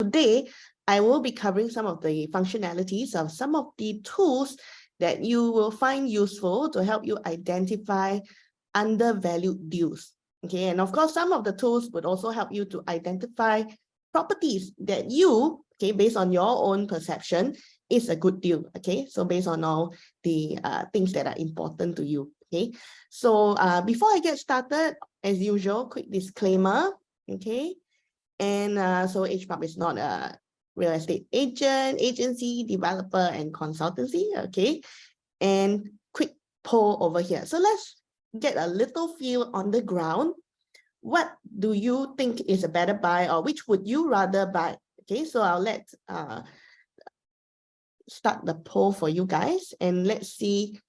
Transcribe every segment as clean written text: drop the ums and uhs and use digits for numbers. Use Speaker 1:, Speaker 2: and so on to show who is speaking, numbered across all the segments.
Speaker 1: today, I will be covering some of the functionalities of some of the tools that you will find useful to help you identify undervalued deals. Okay, and of course, some of the tools would also help you to identify properties that you, okay, based on your own perception, is a good deal. Okay, so based on all the things that are important to you. Okay, so before I get started, as usual, quick disclaimer. Okay, and so EdgeProp is not a real estate agent, agency, developer, and consultancy. Okay, and quick poll over here. So let's get a little feel on the ground. What do you think is a better buy, or which would you rather buy? Okay, so I'll let start the poll for you guys, and let's see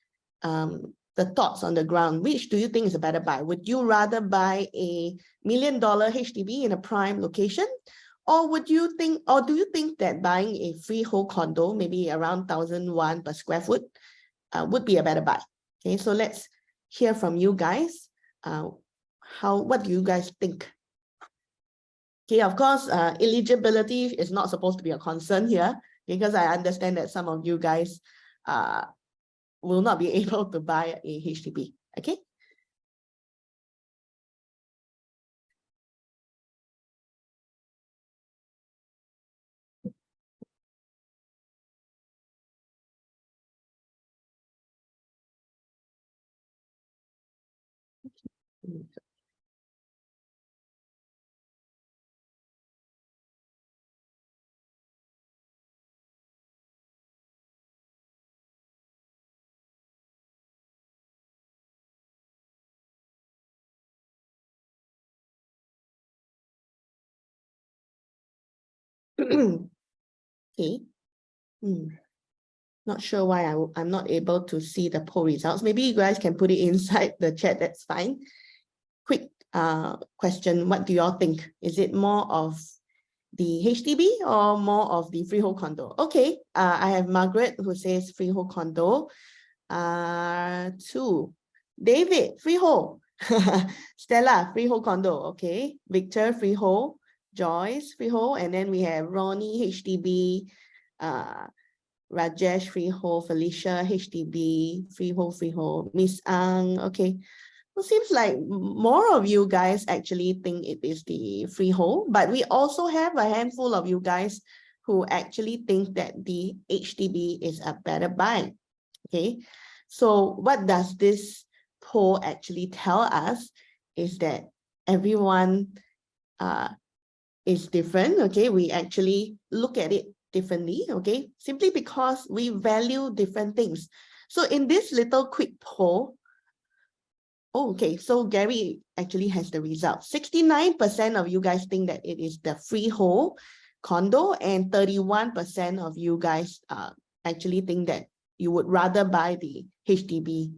Speaker 1: the thoughts on the ground. Which do you think is a better buy? Would you rather buy a $1 million HDB in a prime location, or would you think, or do you think that buying a freehold condo, maybe around 1,001 per square foot, would be a better buy? Okay, so let's hear from you guys. What do you guys think? Okay, of course, eligibility is not supposed to be a concern here, because I understand that some of you guys will not be able to buy a HDB. Okay. Okay. Not sure why I'm not able to see the poll results. Maybe you guys can put it inside the chat, that's fine. Quick question, what do y'all think? Is it more of the HDB or more of the freehold condo? Okay, I have Margaret who says freehold condo. 2. David, freehold. Stella, freehold condo. Okay. Victor, freehold. Joyce, freehold. And then we have Ronnie, HDB. Rajesh, freehold. Felicia, HDB. Freehold. Miss Ang, okay. It seems like more of you guys actually think it is the freehold, but we also have a handful of you guys who actually think that the HDB is a better buy. Okay, so what does this poll actually tell us is that everyone is different. Okay, we actually look at it differently. Okay, simply because we value different things. So in this little quick poll, okay, so Gary actually has the result. 69% of you guys think that it is the freehold condo, and 31% of you guys actually think that you would rather buy the HDB,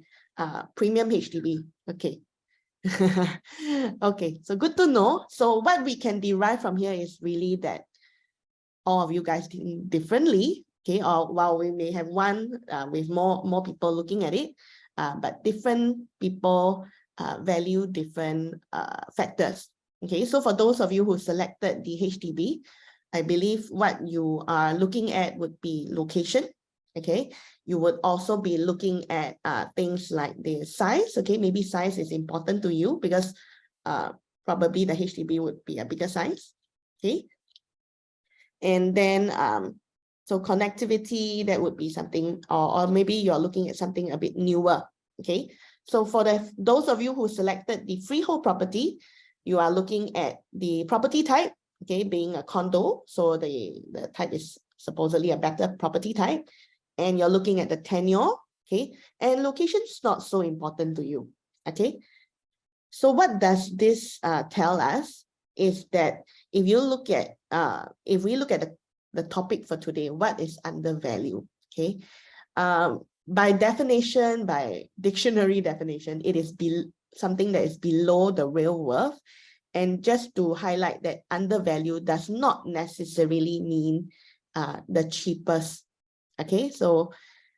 Speaker 1: premium HDB. Okay. Okay, so good to know. So what we can derive from here is really that all of you guys think differently. Okay, or while we may have one with more people looking at it, but different people value different factors. Okay, so for those of you who selected the HDB, I believe what you are looking at would be location. Okay, you would also be looking at things like the size. Okay, maybe size is important to you because probably the HDB would be a bigger size. Okay, and then so connectivity, that would be something, or maybe you're looking at something a bit newer. Okay, so for those of you who selected the freehold property, you are looking at the property type, okay, being a condo, so the type is supposedly a better property type, and you're looking at the tenure, okay, and location is not so important to you. Okay, so what does this tell us is that if you look at if we look at the topic for today, what is undervalued? Okay, by definition, by dictionary definition, it is something that is below the real worth. And just to highlight that undervalued does not necessarily mean the cheapest. Okay, so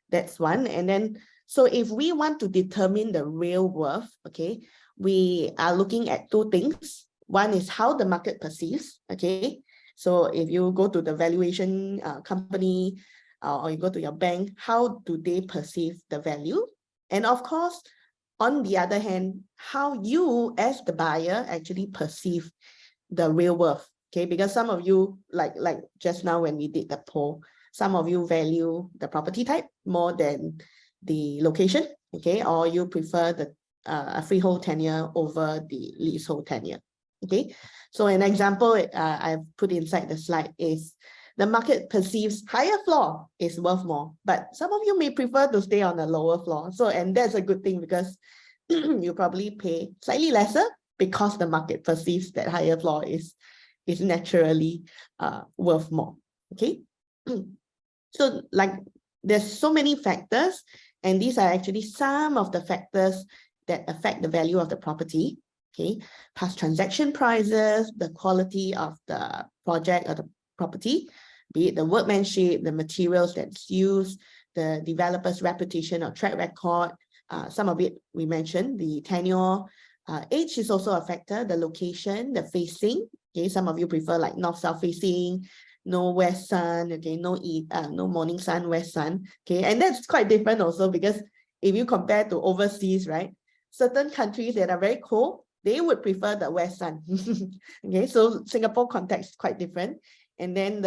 Speaker 1: that's one. And then, so if we want to determine the real worth, okay, we are looking at two things. One is how the market perceives, okay, So if you go to the valuation company or you go to your bank, how do they perceive the value? And of course, on the other hand, how you as the buyer actually perceive the real worth. Okay, because some of you, like just now when we did the poll, some of you value the property type more than the location, okay, or you prefer the a freehold tenure over the leasehold tenure. Okay, so an example I've put inside the slide is the market perceives higher floor is worth more, but some of you may prefer to stay on a lower floor. So, and that's a good thing because you probably pay slightly lesser because the market perceives that higher floor is naturally worth more. Okay. So like there's so many factors, and these are actually some of the factors that affect the value of the property. Okay, past transaction prices, the quality of the project or the property, be it the workmanship, the materials that's used, the developer's reputation or track record. Some of it we mentioned, the tenure, age is also a factor, the location, the facing. Okay, some of you prefer like north-south facing, no west sun, okay, no morning sun, west sun. Okay, and that's quite different also because if you compare to overseas, right? Certain countries that are very cold, they would prefer the west sun. Okay, so Singapore context is quite different. And then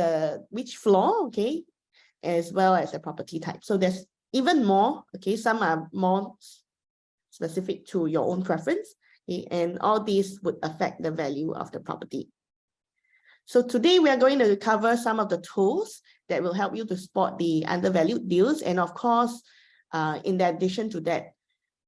Speaker 1: which floor, okay, as well as the property type. So there's even more, okay, some are more specific to your own preference, okay, and all these would affect the value of the property. So today we are going to cover some of the tools that will help you to spot the undervalued deals. And of course, in addition to that,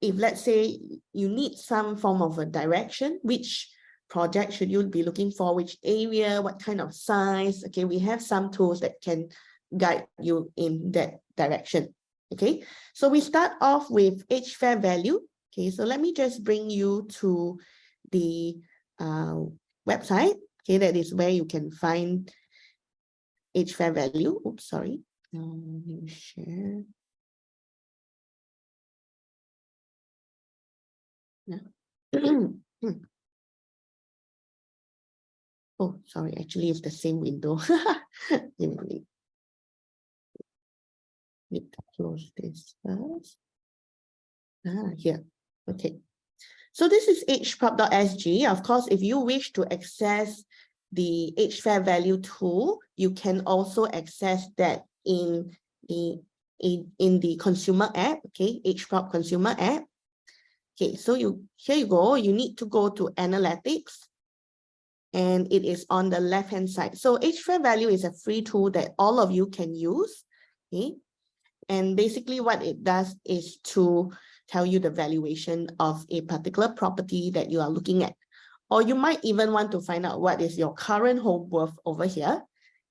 Speaker 1: if let's say you need some form of a direction, which project should you be looking for, which area, what kind of size, okay, we have some tools that can guide you in that direction. Okay, so we start off with Edge fair value. Okay, so let me just bring you to the website. Okay, that is where you can find Edge fair value. Oops, sorry. Let me share. Yeah. Oh, sorry, actually it's the same window. Need to close this first. Here. Okay. So this is EdgeProp.sg. Of course, if you wish to access the Edge fair value tool, you can also access that in the consumer app, okay, EdgeProp consumer app. Okay, so here you go. You need to go to analytics, and it is on the left-hand side. So Edge fair value is a free tool that all of you can use. Okay, and basically what it does is to tell you the valuation of a particular property that you are looking at. Or you might even want to find out what is your current home worth over here.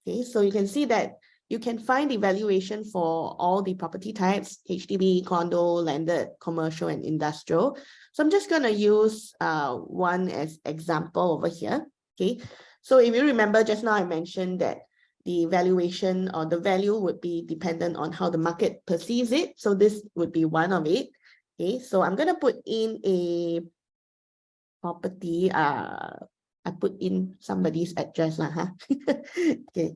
Speaker 1: Okay, so you can see that you can find the valuation for all the property types, HDB, condo, landed, commercial, and industrial. So I'm just going to use one as example over here. Okay, so if you remember just now I mentioned that the valuation or the value would be dependent on how the market perceives it. So this would be one of it. Okay, so I'm going to put in a property. I put in somebody's address. Okay.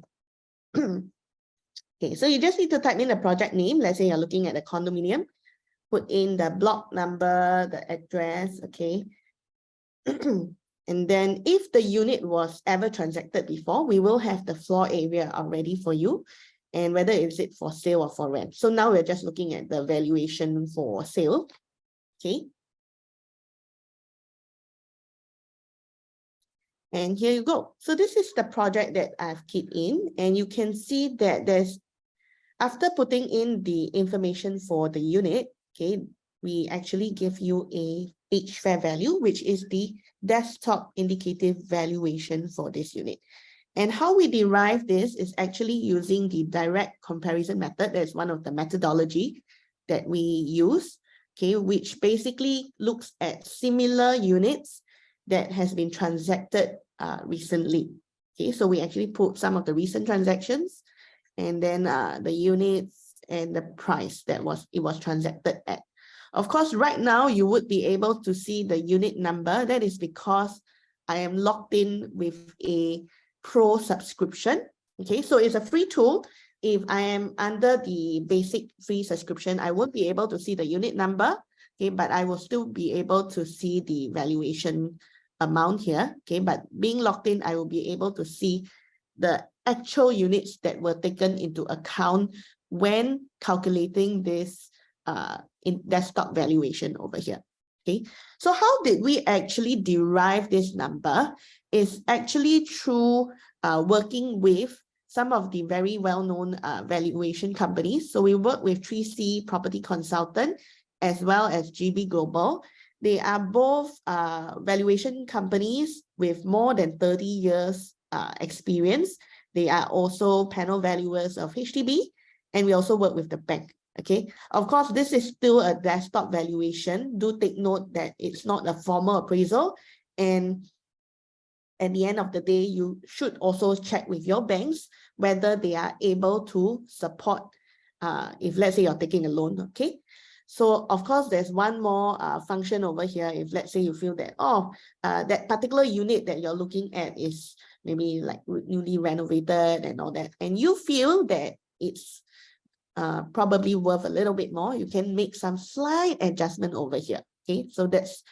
Speaker 1: Okay, so you just need to type in the project name. Let's say you're looking at a condominium. Put in the block number, the address, okay. And then if the unit was ever transacted before, we will have the floor area already for you, and whether is it for sale or for rent. So now we're just looking at the valuation for sale. Okay. And here you go. So this is the project that I've keyed in, and you can see that there's, after putting in the information for the unit, okay, we actually give you a Edge fair value, which is the desktop indicative valuation for this unit. And how we derive this is actually using the direct comparison method. That's one of the methodology that we use, okay, which basically looks at similar units that has been transacted recently. Okay, so we actually put some of the recent transactions and then the units and the price that it was transacted at. Of course, right now you would be able to see the unit number. That is because I am logged in with a Pro subscription. Okay, so it's a free tool. If I am under the basic free subscription, I won't be able to see the unit number, okay, but I will still be able to see the valuation amount here, okay, but being logged in, I will be able to see the actual units that were taken into account when calculating this in desktop valuation over here. Okay, so how did we actually derive this number? Is actually through working with some of the very well-known valuation companies. So we work with 3C Property Consultant as well as GB Global. They are both valuation companies with more than 30 years experience. They are also panel valuers of HDB, and we also work with the bank. Okay, of course, this is still a desktop valuation. Do take note that it's not a formal appraisal, and at the end of the day, you should also check with your banks whether they are able to support if let's say you're taking a loan. Okay, so of course there's one more function over here. If let's say you feel that that particular unit that you're looking at is maybe like newly renovated and all that, and you feel that it's probably worth a little bit more, you can make some slight adjustment over here. Okay, so that's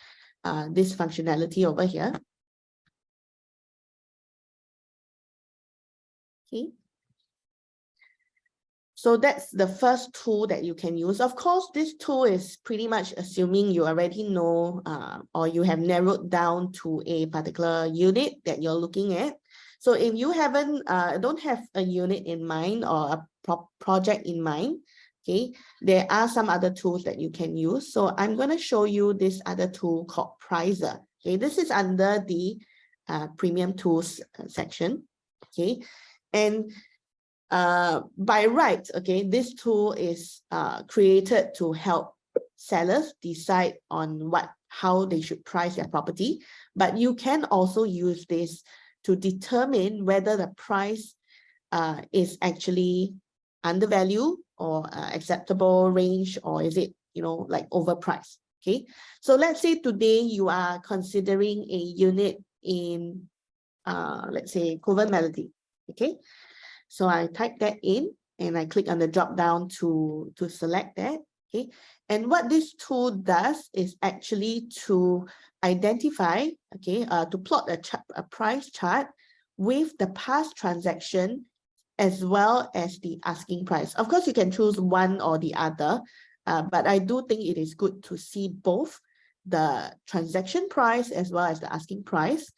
Speaker 1: this functionality over here. Okay, so that's the first tool that you can use. Of course, this tool is pretty much assuming you already know or you have narrowed down to a particular unit that you're looking at. So if you don't have a unit in mind or a project in mind, okay, there are some other tools that you can use. So I'm going to show you this other tool called Pricer. Okay, this is under the premium tools section. Okay, and by right, okay, this tool is created to help sellers decide on how they should price their property. But you can also use this to determine whether the price is actually undervalued or acceptable range, or is it, like overpriced. Okay, so let's say today you are considering a unit in let's say Covent Melody. Okay, so I type that in and I click on the drop down to select that. Okay, and what this tool does is actually to identify, okay, to plot a price chart with the past transaction as well as the asking price. Of course, you can choose one or the other, but I do think it is good to see both the transaction price as well as the asking price.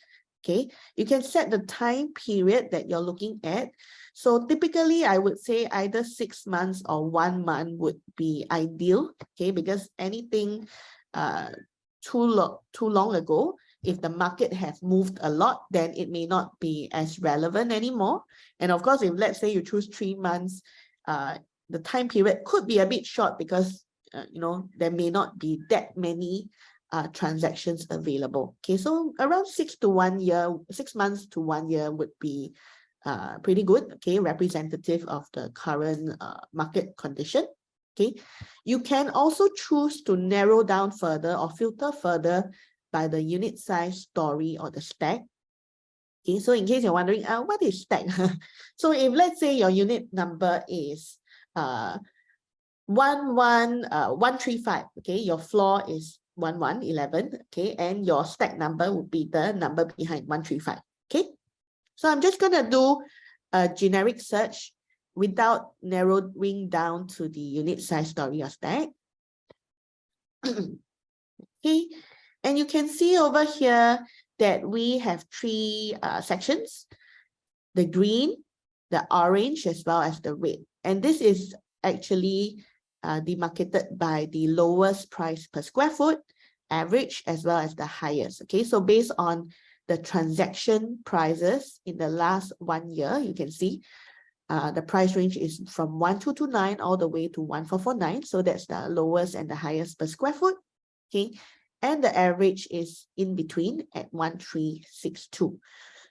Speaker 1: Okay, you can set the time period that you're looking at. So typically, I would say either 6 months or 1 month would be ideal. Okay, because anything too long ago, if the market has moved a lot, then it may not be as relevant anymore. And of course, if let's say you choose 3 months, the time period could be a bit short because there may not be that many transactions available. Okay, so around 6 months to 1 year would be pretty good. Okay, representative of the current market condition. Okay, you can also choose to narrow down further or filter further by the unit size, story, or the stack. Okay, so in case you're wondering, what is stack? So if let's say your unit number is 135, okay, your floor is 11, okay, and your stack number would be the number behind 135. Okay, so I'm just gonna do a generic search without narrowing down to the unit size, story, or stack. Okay, and you can see over here that we have 3 sections: the green, the orange, as well as the red. And this is actually demarcated by the lowest price per square foot, average, as well as the highest. Okay, so based on the transaction prices in the last 1 year, you can see the price range is from 1,229 all the way to 1,449. So that's the lowest and the highest per square foot. Okay, and the average is in between at 1,362.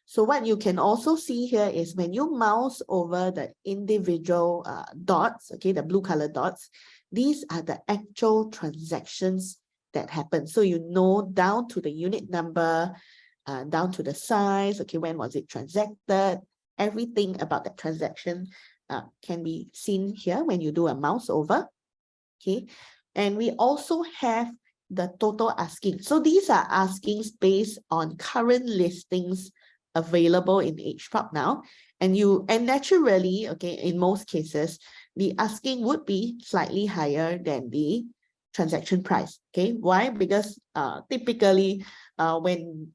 Speaker 1: So what you can also see here is when you mouse over the individual dots, okay, the blue color dots, these are the actual transactions that happen. So you know down to the unit number, down to the size, okay, when was it transacted, everything about that transaction can be seen here when you do a mouse over, okay. And we also have the total asking. So these are askings based on current listings available in EdgeProp now. And naturally, okay, in most cases, the asking would be slightly higher than the transaction price. Okay, why? Because typically when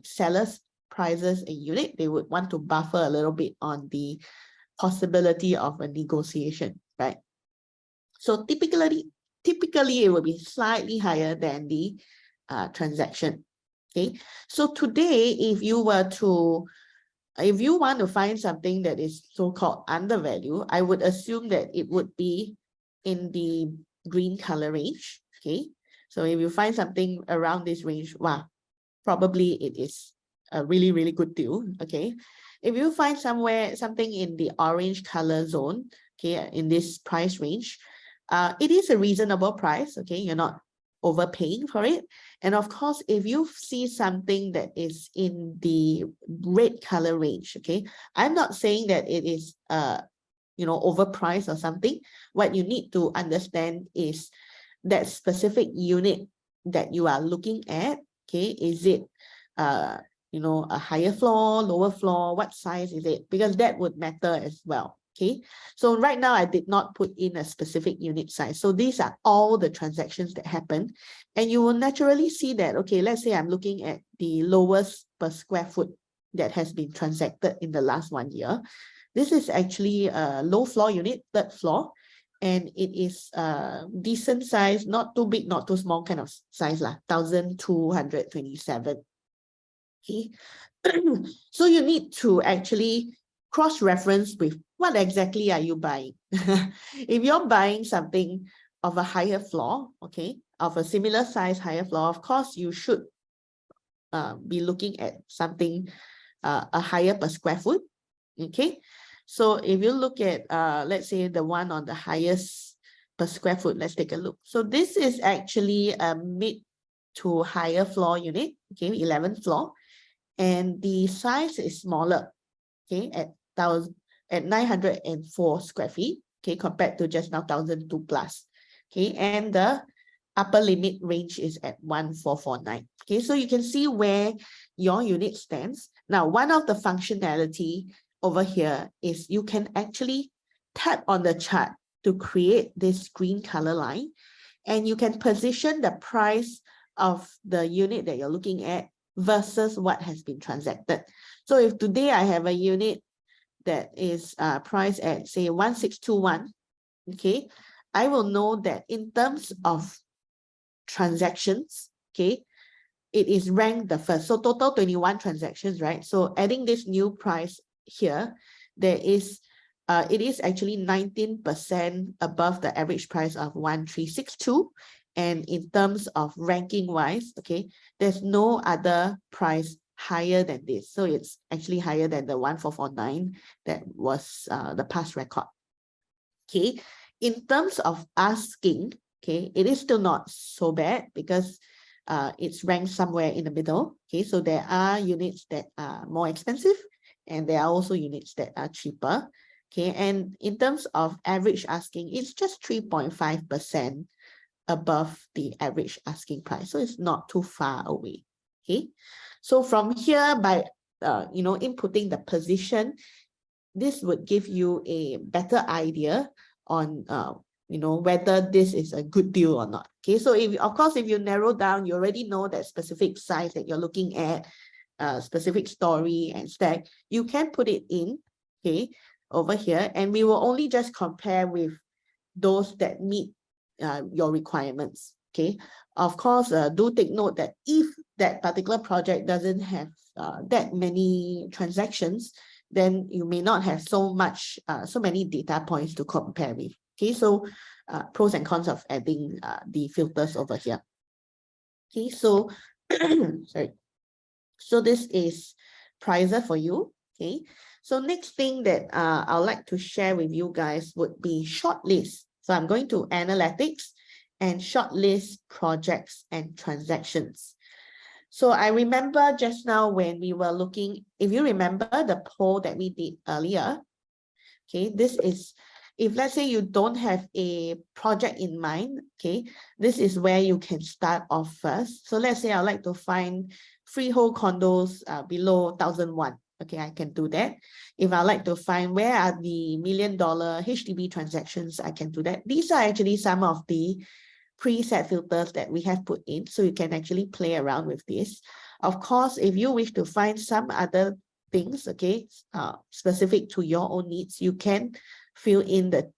Speaker 1: sellers prices a unit, they would want to buffer a little bit on the possibility of a negotiation, right? So typically it will be slightly higher than the transaction. Okay, so today, if you want to find something that is so-called undervalued, I would assume that it would be in the green color range. Okay, so if you find something around this range, wow, probably it is a really, really good deal. Okay, if you find something in the orange color zone, okay, in this price range, it is a reasonable price. Okay, you're not overpaying for it. And of course, if you see something that is in the red color range, okay, I'm not saying that it is overpriced or something. What you need to understand is that specific unit that you are looking at, okay, is it a higher floor, lower floor, what size is it? Because that would matter as well. Okay, so right now I did not put in a specific unit size. So these are all the transactions that happen. And you will naturally see that, okay, let's say I'm looking at the lowest per square foot that has been transacted in the last 1 year. This is actually a low floor unit, third floor, and it is a decent size, not too big, not too small kind of size, 1,227. Okay, so you need to actually cross-reference with what exactly are you buying. If you're buying something of a higher floor, okay, of a similar size, higher floor, of course, you should be looking at something a higher per square foot, okay? So if you look at, let's say the one on the highest per square foot, let's take a look. So this is actually a mid to higher floor unit, okay, 11th floor. And the size is smaller, okay, at 904 square feet, okay, compared to just now 1,002 plus, okay, and the upper limit range is at 1,449. Okay, so you can see where your unit stands. Now, one of the functionality over here is you can actually tap on the chart to create this green color line, and you can position the price of the unit that you're looking at versus what has been transacted. So if today I have a unit that is priced at, say, 1,621, okay, I will know that in terms of transactions, okay, it is ranked the first. So total 21 transactions, right? So adding this new price here, it is actually 19% above the average price of 1,362. And in terms of ranking wise, okay, there's no other price higher than this. So it's actually higher than the 1,449 that was the past record. Okay, in terms of asking, okay, it is still not so bad because it's ranked somewhere in the middle. Okay, so there are units that are more expensive and there are also units that are cheaper. Okay, and in terms of average asking, it's just 3.5% above the average asking price. So it's not too far away. Okay, so from here, by inputting the position, this would give you a better idea on whether this is a good deal or not. Okay, so of course if you narrow down, you already know that specific size that you're looking at, specific story and stack, you can put it in, okay, over here, and we will only just compare with those that meet your requirements. Okay, of course, do take note that if that particular project doesn't have that many transactions, then you may not have so many data points to compare with. Okay, so pros and cons of adding the filters over here. Okay, so sorry. So this is pricer for you. Okay, so next thing that I'd like to share with you guys would be shortlist. So I'm going to analytics and shortlist projects and transactions. So I remember just now when we were looking, if you remember the poll that we did earlier, okay, this is, if let's say you don't have a project in mind, okay, this is where you can start off first. So let's say I'd like to find freehold condos below 1,001. Okay, I can do that. If I like to find where are the $1 million HDB transactions, I can do that. These are actually some of the preset filters that we have put in, so you can actually play around with this. Of course, if you wish to find some other things, okay, specific to your own needs, you can fill in the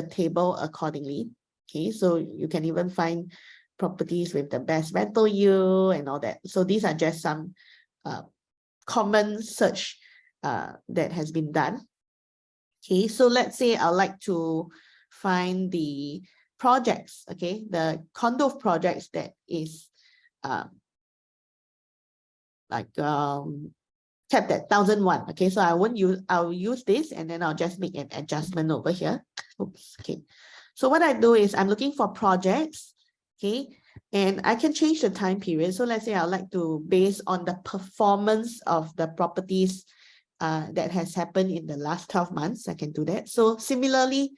Speaker 1: table accordingly. Okay, so you can even find properties with the best rental yield and all that. So these are just some common search that has been done. Okay, so let's say I'd like to find the projects, okay, the condo projects that is kept at 1,001. Okay, so I'll use this and then I'll just make an adjustment over here. Oops, okay. So what I do is I'm looking for projects, okay, and I can change the time period. So let's say I'd like to base on the performance of the properties that has happened in the last 12 months. I can do that. So similarly,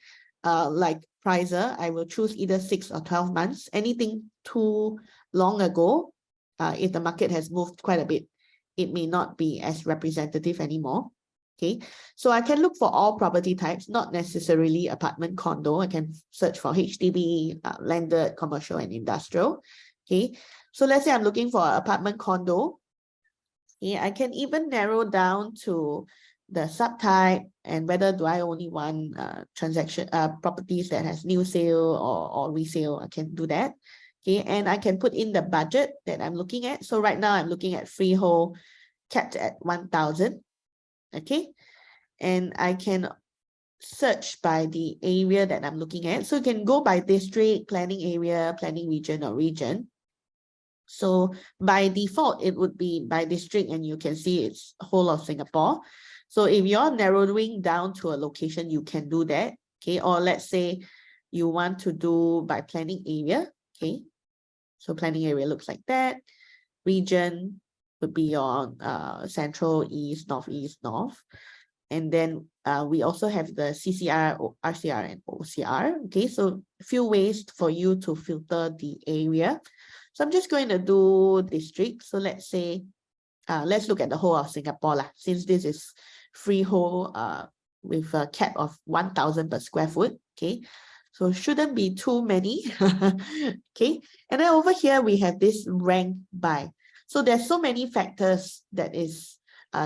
Speaker 1: like Pricer, I will choose either 6 or 12 months. Anything too long ago, if the market has moved quite a bit, it may not be as representative anymore. Okay, so I can look for all property types, not necessarily apartment, condo. I can search for HDB, landed, commercial, and industrial. Okay, so let's say I'm looking for an apartment condo. Okay, I can even narrow down to the subtype and whether do I only want properties that has new sale or resale. I can do that. Okay, and I can put in the budget that I'm looking at. So right now I'm looking at freehold capped at 1,000. Okay, and I can search by the area that I'm looking at. So you can go by district, planning area, planning region, or region. So by default, it would be by district, and you can see it's whole of Singapore. So if you're narrowing down to a location, you can do that. Okay, or let's say you want to do by planning area. Okay, so planning area looks like that. Region would be on central, east, northeast, north. And then we also have the CCR, RCR, and OCR. Okay, so a few ways for you to filter the area. So I'm just going to do district. So let's say, let's look at the whole of Singapore lah, since this is freehold with a cap of 1,000 per square foot. Okay, so shouldn't be too many. Okay, and then over here we have this rank by. So there's so many factors that is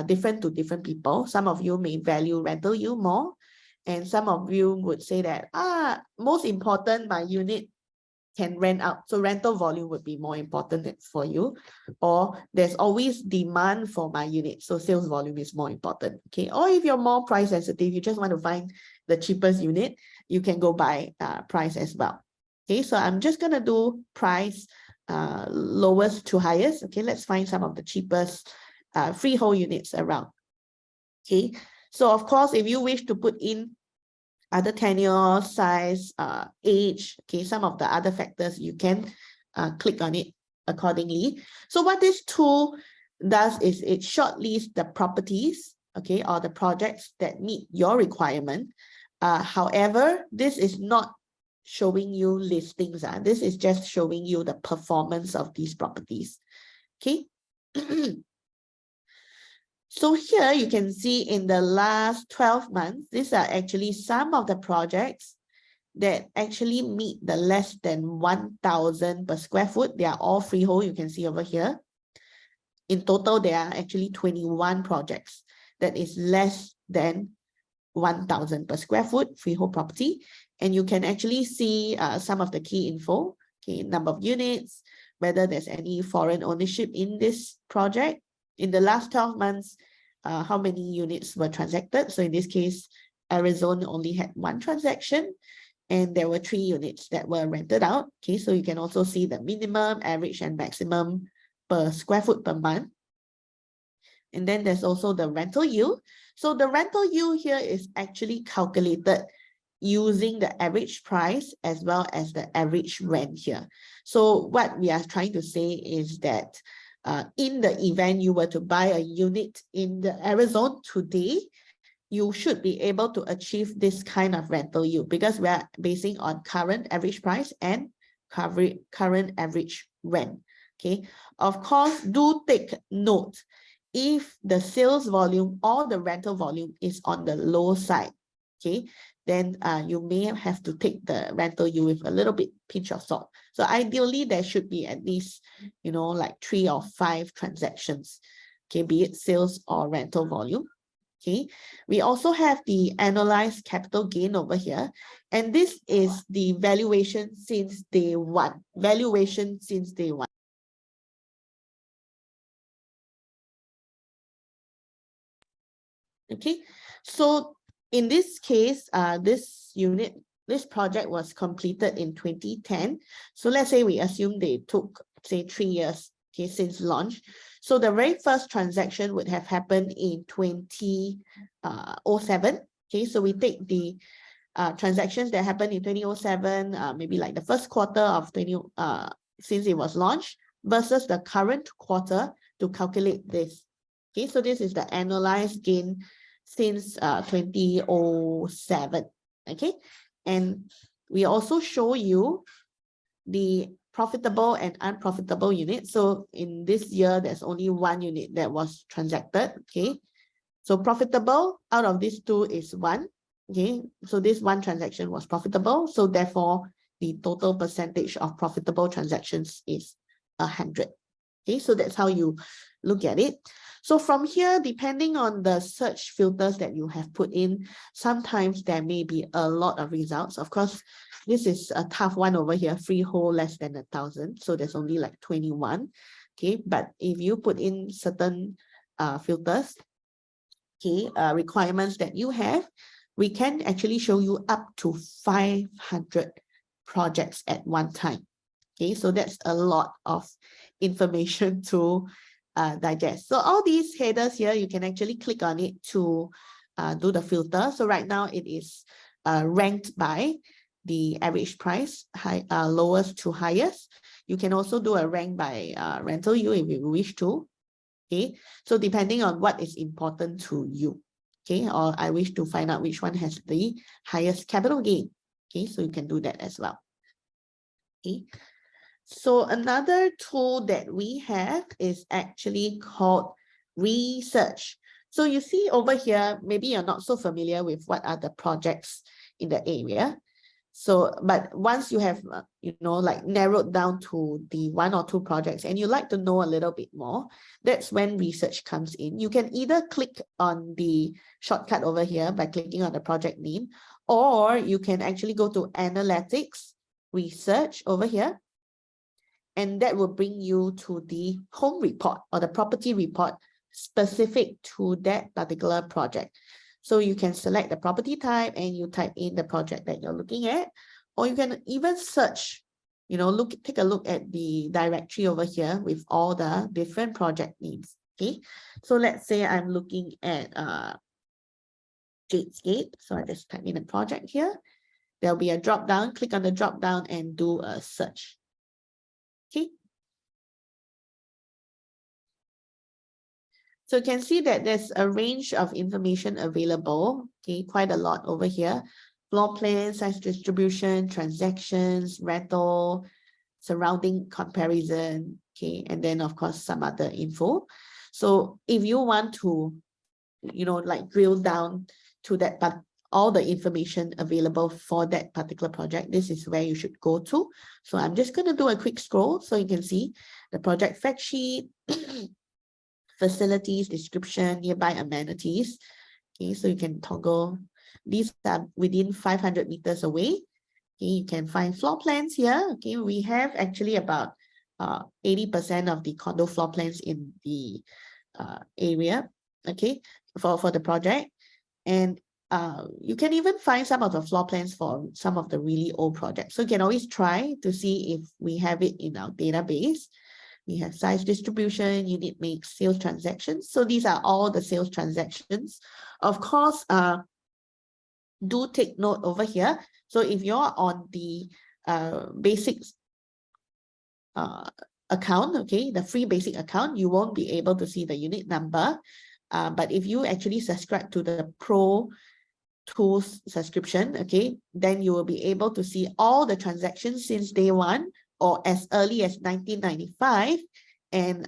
Speaker 1: different to different people. Some of you may value rental yield more, and some of you would say that most important, my unit can rent out. So rental volume would be more important for you, or there's always demand for my unit, so sales volume is more important. Okay, or if you're more price sensitive, you just want to find the cheapest unit, you can go by price as well. Okay, so I'm just gonna do price lowest to highest. Okay, let's find some of the cheapest freehold units around. Okay, so of course, if you wish to put in other tenure, size, age, okay, some of the other factors, you can click on it accordingly. So what this tool does is it shortlists the properties, okay, or the projects that meet your requirement. However, this is not showing you listings. This is just showing you the performance of these properties. Okay. So here you can see in the last 12 months, these are actually some of the projects that actually meet the less than 1,000 per square foot. They are all freehold, you can see over here. In total, there are actually 21 projects that is less than 1,000 per square foot freehold property. And you can actually see some of the key info, okay, number of units, whether there's any foreign ownership in this project. In the last 12 months, how many units were transacted? So in this case, Arizona only had 1 transaction, and there were 3 units that were rented out. Okay, so you can also see the minimum, average, and maximum per square foot per month. And then there's also the rental yield. So the rental yield here is actually calculated using the average price as well as the average rent here. So what we are trying to say is that in the event you were to buy a unit in the area zone today, you should be able to achieve this kind of rental yield because we are basing on current average price and current average rent. Okay, of course, do take note if the sales volume or the rental volume is on the low side. Okay, then you may have to take the rental yield with a little bit pinch of salt. So ideally, there should be at least, you know, like 3 or 5 transactions, okay, be it sales or rental volume. Okay, we also have the annualized capital gain over here, and this is the valuation since day one. Valuation since day one. Okay, so in this case, this project was completed in 2010. So let's say we assume they took, say, 3 years, okay, since launch. So the very first transaction would have happened in 2007. Okay, so we take the transactions that happened in 2007, maybe like the first quarter of since it was launched versus the current quarter to calculate this. Okay, so this is the annualized gain since 2007. Okay, and we also show you the profitable and unprofitable unit. So in this year, there's only 1 unit that was transacted. Okay, so profitable out of these 2 is 1. Okay, so this 1 transaction was profitable. So therefore, the total percentage of profitable transactions is 100. Okay, so that's how you look at it. So from here, depending on the search filters that you have put in, sometimes there may be a lot of results. Of course, this is a tough one over here, freehold less than 1,000. So there's only like 21. Okay, but if you put in certain filters, okay, requirements that you have, we can actually show you up to 500 projects at one time. Okay, so that's a lot of information to digest. So all these headers here, you can actually click on it to do the filter. So right now it is ranked by the average price, lowest to highest. You can also do a rank by rental yield if you wish to. Okay, so depending on what is important to you. Okay, or I wish to find out which one has the highest capital gain. Okay, so you can do that as well. Okay. So another tool that we have is actually called research. So you see over here, maybe you're not so familiar with what are the projects in the area. So, but once you have, like narrowed down to the 1 or 2 projects and you like to know a little bit more, that's when research comes in. You can either click on the shortcut over here by clicking on the project name, or you can actually go to analytics, research over here. And that will bring you to the home report or the property report specific to that particular project. So you can select the property type and you type in the project that you're looking at, or you can even search, take a look at the directory over here with all the different project names. Okay, so let's say I'm looking at Jadescape. So I just type in a project here. There'll be a drop down, click on the drop down and do a search. Okay. So you can see that there's a range of information available, okay, quite a lot over here. Floor plan, size distribution, transactions, rental, surrounding comparison, okay, and then of course some other info. So if you want to, like drill down to that, but all the information available for that particular project, this is where you should go to. So I'm just going to do a quick scroll so you can see the project fact sheet, facilities, description, nearby amenities. Okay, so you can toggle. These are within 500 meters away. Okay, you can find floor plans here. Okay, we have actually about 80% of the condo floor plans in the area. Okay, for the project. And you can even find some of the floor plans for some of the really old projects. So you can always try to see if we have it in our database. We have size distribution, unit mix, sales transactions. So these are all the sales transactions. Of course, do take note over here. So if you're on the basics account, okay, the free basic account, you won't be able to see the unit number. But if you actually subscribe to the Pro Tools subscription, okay, then you will be able to see all the transactions since day one or as early as 1995 and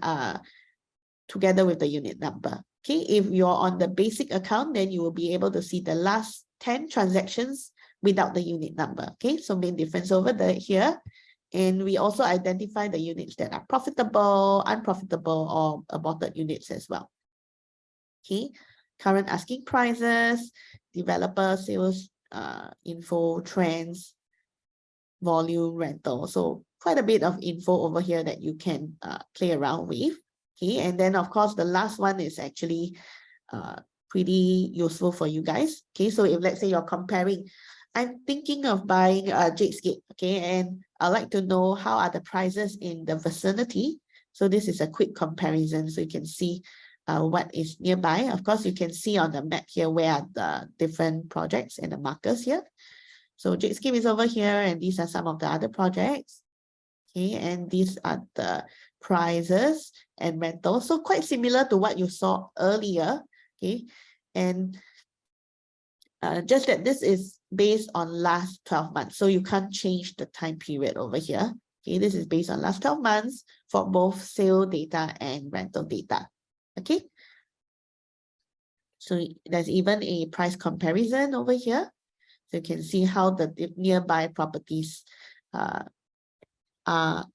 Speaker 1: together with the unit number. Okay, if you're on the basic account, then you will be able to see the last 10 transactions without the unit number. Okay, so main difference over here. And we also identify the units that are profitable, unprofitable, or aborted units as well. Okay, current asking prices, developer sales info, trends, volume, rental. So quite a bit of info over here that you can play around with. Okay, and then of course the last one is actually pretty useful for you guys. Okay, so if let's say you're comparing, I'm thinking of buying a Jadescape, okay, and I'd like to know how are the prices in the vicinity. So this is a quick comparison, so you can see what is nearby. Of course, you can see on the map here where are the different projects and the markers here. So Jadescape is over here, and these are some of the other projects. Okay, and these are the prices and rentals. So quite similar to what you saw earlier. Okay, and just that this is based on last 12 months. So you can't change the time period over here. Okay, this is based on last 12 months for both sale data and rental data. Okay, so there's even a price comparison over here. So you can see how the nearby properties are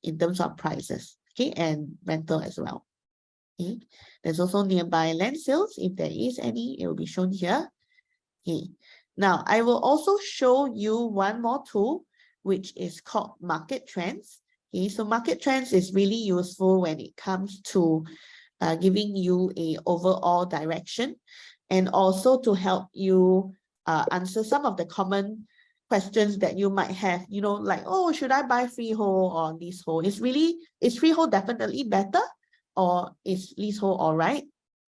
Speaker 1: in terms of prices, okay, and rental as well. Okay, there's also nearby land sales. If there is any, it will be shown here. Okay, now I will also show you one more tool, which is called Market Trends. Okay, so Market Trends is really useful when it comes to giving you a overall direction, and also to help you answer some of the common questions that you might have, you know, like, oh, should I buy freehold or leasehold? Is freehold definitely better, or is leasehold all right?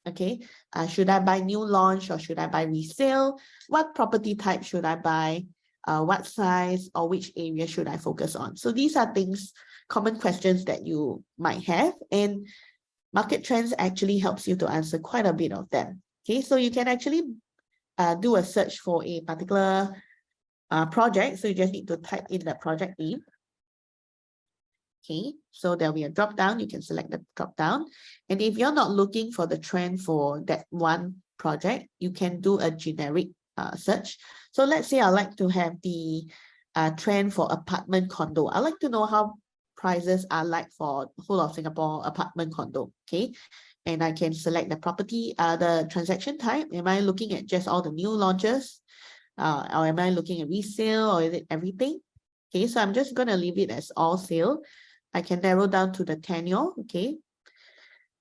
Speaker 1: Okay, should I buy new launch or should I buy resale? What property type should I buy? What size or which area should I focus on? So these are things, common questions that you might have, and Market Trends actually helps you to answer quite a bit of them. Okay, so you can actually do a search for a particular project. So you just need to type in the project name. Okay, so there'll be a drop down. You can select the drop down. And if you're not looking for the trend for that one project, you can do a generic search. So let's say I'd like to have the trend for apartment condo. I'd like to know how prices are like for whole of Singapore apartment condo. Okay, and I can select the property, the transaction type. Am I looking at just all the new launches? Or am I looking at resale, or is it everything? Okay, so I'm just going to leave it as all sale. I can narrow down to the tenure, okay?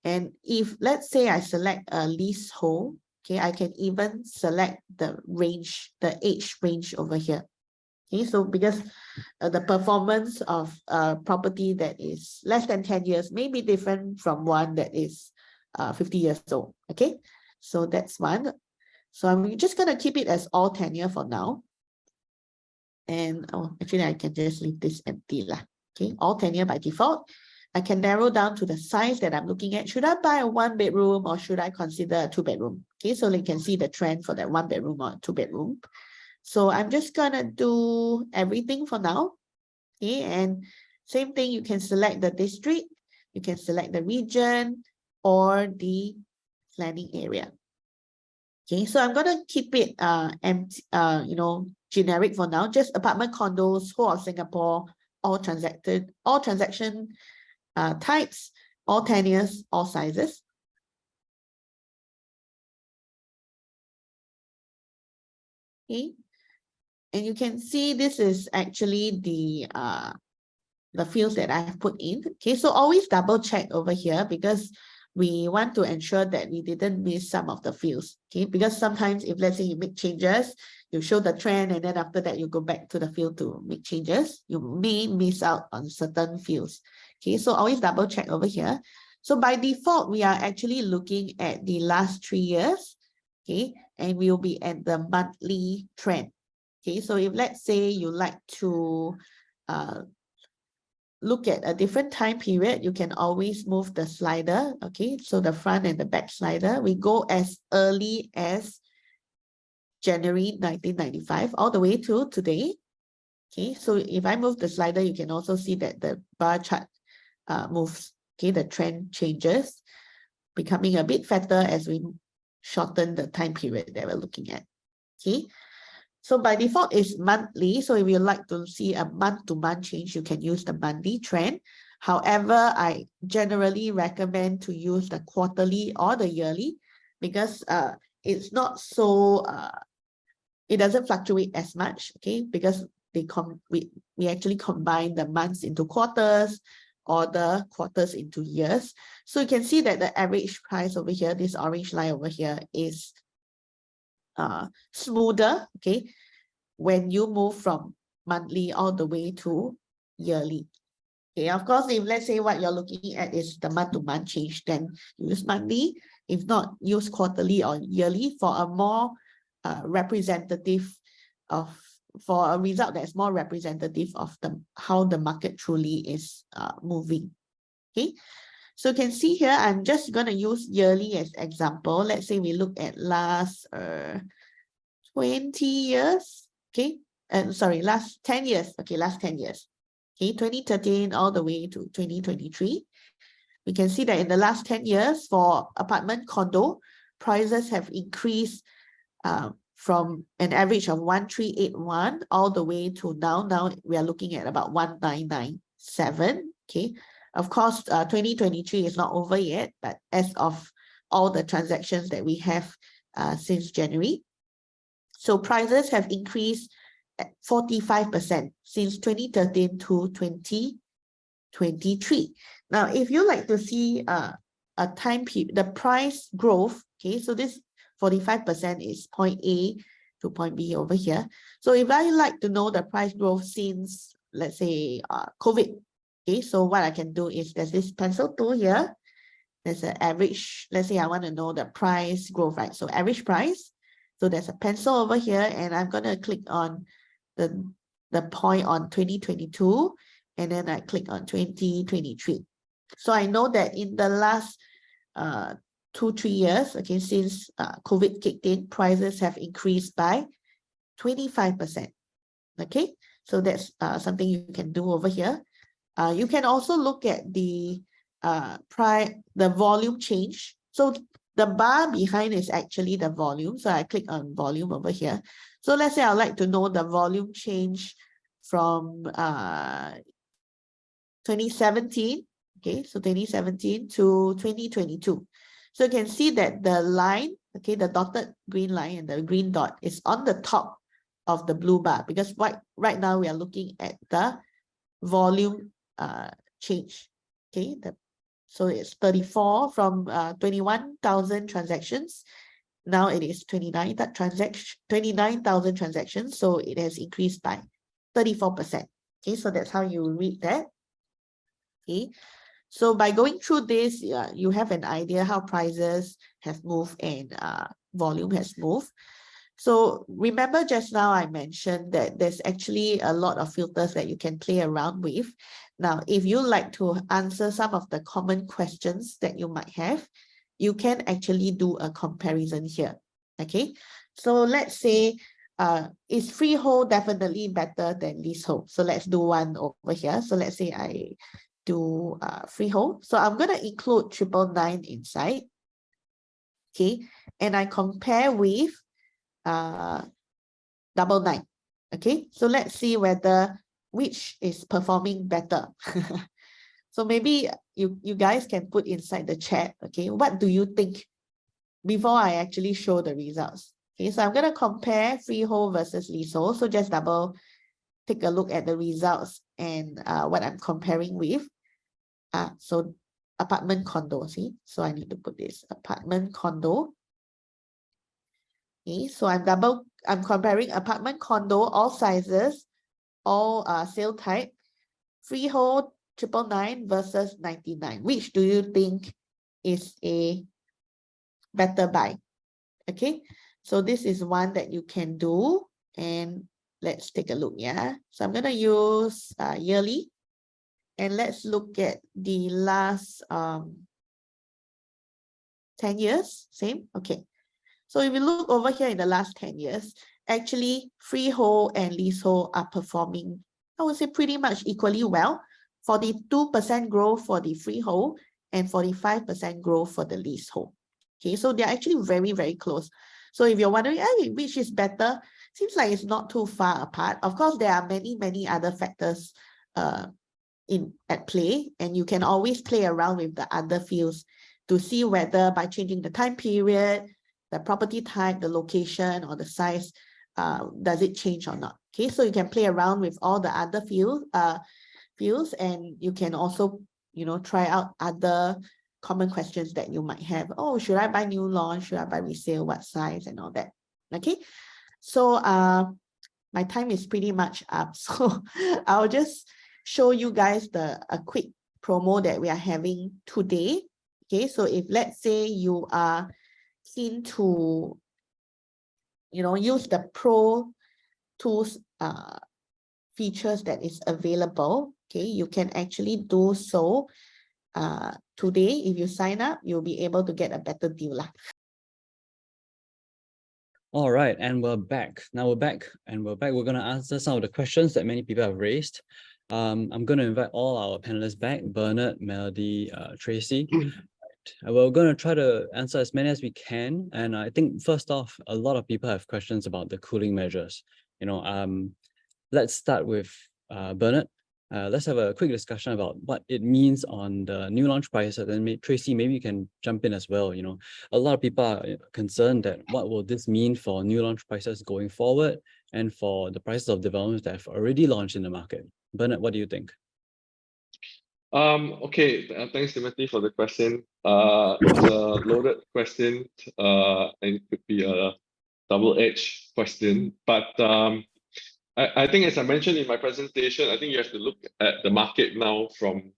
Speaker 1: And if, let's say I select a leasehold, okay, I can even select the range, the age range over here. Okay, so because the performance of a property that is less than 10 years may be different from one that is 50 years old, okay? So that's one. So I'm just going to keep it as all tenure for now. And oh, actually, I can just leave this empty lah. Okay, all tenure by default. I can narrow down to the size that I'm looking at. Should I buy a 1-bedroom or should I consider a 2-bedroom? Okay, so you can see the trend for that 1-bedroom or 2-bedroom. So I'm just gonna do everything for now. Okay, and same thing, you can select the district, you can select the region or the planning area. Okay, so I'm gonna keep it empty, you know, generic for now, just apartment condos, whole of Singapore, all transaction types, all tenures, all sizes. Okay, and you can see this is actually the fields that I've put in. Okay, so always double check over here because we want to ensure that we didn't miss some of the fields. Okay, because sometimes if let's say you make changes, you show the trend and then after that you go back to the field to make changes, you may miss out on certain fields. Okay, so always double check over here. So by default, we are actually looking at the last 3 years. Okay, and we'll be at the monthly trend. Okay, so if let's say you like to look at a different time period, you can always move the slider. Okay, so the front and the back slider, we go as early as January 1995 all the way to today. Okay, so if I move the slider, you can also see that the bar chart moves. Okay, the trend changes, becoming a bit fatter as we shorten the time period that we're looking at. Okay, so by default it's monthly. So if you like to see a month-to-month change, you can use the monthly trend. However, I generally recommend to use the quarterly or the yearly because it's not so it doesn't fluctuate as much. Okay, because we actually combine the months into quarters or the quarters into years. So you can see that the average price over here, this orange line over here, is smoother, okay, when you move from monthly all the way to yearly. Okay, of course, if let's say what you're looking at is the month-to-month change, then use monthly. If not, use quarterly or yearly for a more representative of, for a result that's more representative of how the market truly is moving. Okay, so you can see here, I'm just going to use yearly as example. Let's say we look at last 20 years. Okay, sorry, last 10 years. Okay, last 10 years. Okay, 2013 all the way to 2023. We can see that in the last 10 years for apartment condo, prices have increased from an average of 1381 all the way to now we are looking at about 1997. Okay, of course 2023 is not over yet, but as of all the transactions that we have since January, so prices have increased at 45% since 2013 to 2023. Now if you like to see a time period, the price growth, okay, so this 45% is point A to point B over here. So if I like to know the price growth since, let's say, COVID, okay, so what I can do is there's this pencil tool here. There's an average. Let's say I want to know the price growth, right? So average price. So there's a pencil over here, and I'm going to click on the point on 2022, and then I click on 2023. So I know that in the last 2-3 years, okay, since COVID kicked in, prices have increased by 25%. Okay, so that's something you can do over here. You can also look at the volume change. So the bar behind is actually the volume. So I click on volume over here. So let's say I'd like to know the volume change from 2017. Okay, so 2017 to 2022. So you can see that the line, okay, the dotted green line and the green dot is on the top of the blue bar, because right now we are looking at the volume change. Okay, so it's 34 from 21,000 transactions. Now it is 29,000 transactions. So it has increased by 34%. Okay, so that's how you read that. Okay, so by going through this, you have an idea how prices have moved and volume has moved. So remember just now I mentioned that there's actually a lot of filters that you can play around with. Now, if you like to answer some of the common questions that you might have, you can actually do a comparison here. Okay, so let's say, is freehold definitely better than leasehold? So let's do one over here. So let's say I do freehold. So I'm going to include 999 inside. Okay, and I compare with 999. Okay, so let's see whether which is performing better. So maybe you guys can put inside the chat, okay, what do you think before I actually show the results? Okay, so I'm going to compare freehold versus leasehold. So just take a look at the results and what I'm comparing with. So apartment condo, see? So I need to put this apartment condo. Okay, so I'm comparing apartment condo, all sizes, all sale type, freehold 999 versus 99. Which do you think is a better buy? Okay, so this is one that you can do, and let's take a look. Yeah, so I'm going to use yearly. And let's look at the last 10 years, same, okay. So if you look over here in the last 10 years, actually freehold and leasehold are performing, I would say, pretty much equally well. 42% growth for the freehold and 45% growth for the leasehold. Okay, so they're actually very, very close. So if you're wondering, hey, which is better, seems like it's not too far apart. Of course, there are many, many other factors at play, and you can always play around with the other fields to see whether by changing the time period, the property type, the location, or the size, does it change or not? Okay, so you can play around with all the other fields, and you can also, try out other common questions that you might have. Oh, should I buy new launch? Should I buy resale? What size and all that? Okay, so my time is pretty much up, so I'll just show you guys a quick promo that we are having today. Okay, so if let's say you are keen to, use the Pro Tools features that is available, okay, you can actually do so today. If you sign up, you'll be able to get a better deal lah.
Speaker 2: All right, and we're back. Now we're back. We're going to answer some of the questions that many people have raised. I'm going to invite all our panelists back, Bernard, Melody, Tracy. We're going to try to answer as many as we can. And I think first off, a lot of people have questions about the cooling measures. Let's start with Bernard. Let's have a quick discussion about what it means on the new launch prices. And Tracy, maybe you can jump in as well. A lot of people are concerned that what will this mean for new launch prices going forward and for the prices of developments that have already launched in the market. Bernard, what do you think?
Speaker 3: Okay, thanks Timothy for the question. It's a loaded question, and it could be a double-edged question, but I think, as I mentioned in my presentation, I think you have to look at the market now from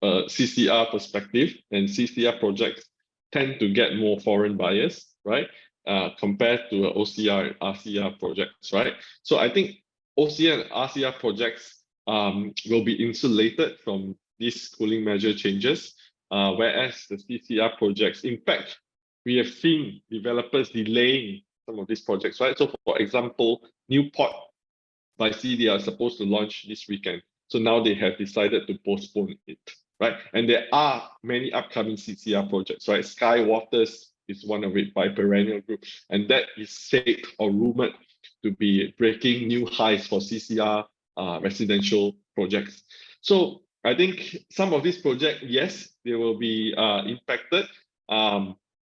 Speaker 3: a CCR perspective, and CCR projects tend to get more foreign buyers, right? Compared to OCR and RCR projects, right? So I think OCR and RCR projects will be insulated from these cooling measure changes, whereas the CCR projects, in fact, we have seen developers delaying some of these projects, right? So for example, Newport by CD are supposed to launch this weekend. So now they have decided to postpone it, right? And there are many upcoming CCR projects, right? Sky Waters is one of it by Perennial Group, and that is said or rumored to be breaking new highs for CCR residential projects. So I think some of these projects, yes, they will be impacted,